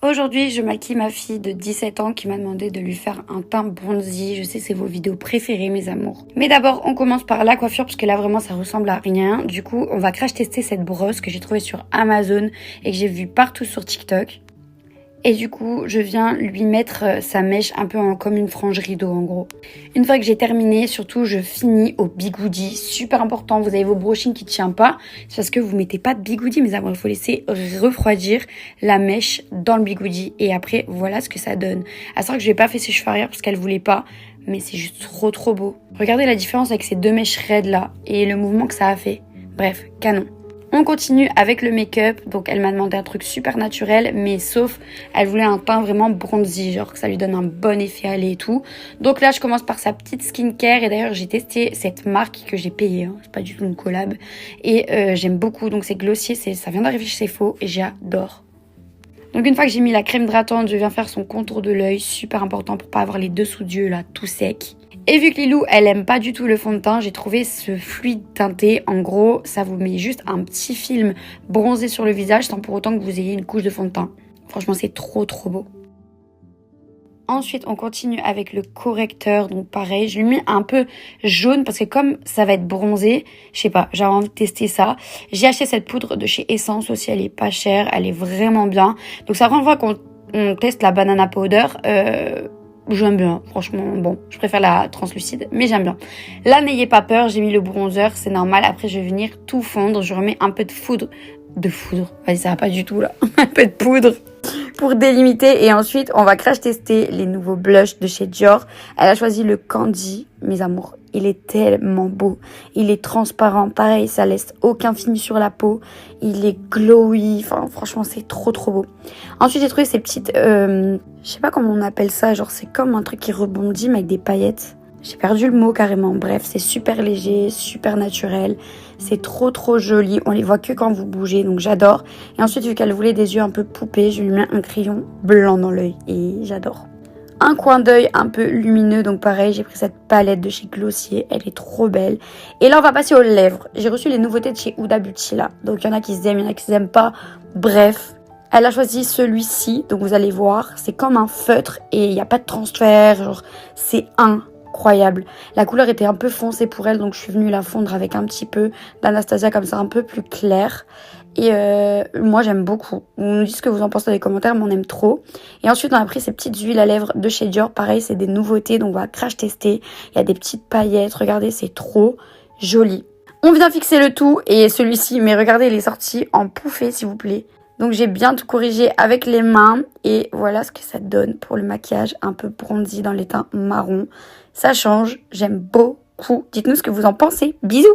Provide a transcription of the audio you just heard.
Aujourd'hui, je maquille ma fille de 17 ans qui m'a demandé de lui faire un teint bronzy. Je sais, c'est vos vidéos préférées, mes amours. Mais d'abord, on commence par la coiffure parce que là, vraiment, ça ressemble à rien. Du coup, on va crash tester cette brosse que j'ai trouvée sur Amazon et que j'ai vue partout sur TikTok. Et du coup, je viens lui mettre sa mèche un peu comme une frange rideau en gros. Une fois que j'ai terminé, surtout je finis au bigoudi. Super important, vous avez vos brochings qui ne tiennent pas. C'est parce que vous mettez pas de bigoudi, mais avant il faut laisser refroidir la mèche dans le bigoudi. Et après, voilà ce que ça donne. À savoir que je vais pas fait ses cheveux arrière parce qu'elle voulait pas. Mais c'est juste trop beau. Regardez la différence avec ces deux mèches raides là et le mouvement que ça a fait. Bref, canon. On continue avec le make-up, donc elle m'a demandé un truc super naturel, mais sauf, elle voulait un teint vraiment bronzy, genre que ça lui donne un bon effet à et tout. Donc là, je commence par sa petite skincare, et d'ailleurs, j'ai testé cette marque que j'ai payée, hein. C'est pas du tout une collab, et j'aime beaucoup, donc c'est Glossier, ça vient d'arriver chez Faux, et j'adore. Donc une fois que j'ai mis la crème hydratante, je viens faire son contour de l'œil, super important pour pas avoir les dessous d'yeux là tout secs. Et vu que Lilou, elle aime pas du tout le fond de teint, j'ai trouvé ce fluide teinté. En gros, ça vous met juste un petit film bronzé sur le visage sans pour autant que vous ayez une couche de fond de teint. Franchement, c'est trop beau. Ensuite, on continue avec le correcteur. Donc pareil, je lui mets un peu jaune parce que comme ça va être bronzé, je sais pas, j'avais envie de tester ça. J'ai acheté cette poudre de chez Essence aussi, elle est pas chère, elle est vraiment bien. Donc ça renvoie qu'on teste la banana powder. J'aime bien, franchement, bon, je préfère la translucide, mais j'aime bien. Là, n'ayez pas peur, j'ai mis le bronzer, c'est normal. Après, je vais venir tout fondre, je remets un peu de foudre. Vas-y, ça va pas du tout, là. Un peu de poudre pour délimiter. Et ensuite, on va crash tester les nouveaux blushs de chez Dior. Elle a choisi le Candy, mes amours. Il est tellement beau. Il est transparent. Pareil, ça laisse aucun fini sur la peau. Il est glowy. Enfin, franchement, c'est trop beau. Ensuite, j'ai trouvé ces petites... je sais pas comment on appelle ça. Genre, c'est comme un truc qui rebondit, mais avec des paillettes. J'ai perdu le mot carrément. Bref, c'est super léger, super naturel. C'est trop joli. On les voit que quand vous bougez, donc j'adore. Et ensuite, vu qu'elle voulait des yeux un peu poupées, je lui mets un crayon blanc dans l'œil. Et j'adore. Un coin d'œil un peu lumineux, donc pareil, j'ai pris cette palette de chez Glossier, elle est trop belle. Et là, on va passer aux lèvres. J'ai reçu les nouveautés de chez Huda Beauty là, donc il y en a qui s'aiment, il y en a qui s'aiment pas. Bref, elle a choisi celui-ci, donc vous allez voir, c'est comme un feutre et il n'y a pas de transfert, genre c'est incroyable. La couleur était un peu foncée pour elle, donc je suis venue la fondre avec un petit peu d'Anastasia comme ça, un peu plus clair. Et moi j'aime beaucoup. Vous nous dites ce que vous en pensez dans les commentaires, mais on aime trop. Et ensuite on a pris ces petites huiles à lèvres de chez Dior. Pareil, c'est des nouveautés, donc on va crash tester. Il y a des petites paillettes, regardez, c'est trop joli. On vient fixer le tout et celui-ci, mais regardez, il est sorti en pouffé s'il vous plaît. Donc j'ai bien tout corrigé avec les mains. Et voilà ce que ça donne pour le maquillage un peu bronzy dans les teints marron. Ça change, j'aime beaucoup. Dites-nous ce que vous en pensez. Bisous!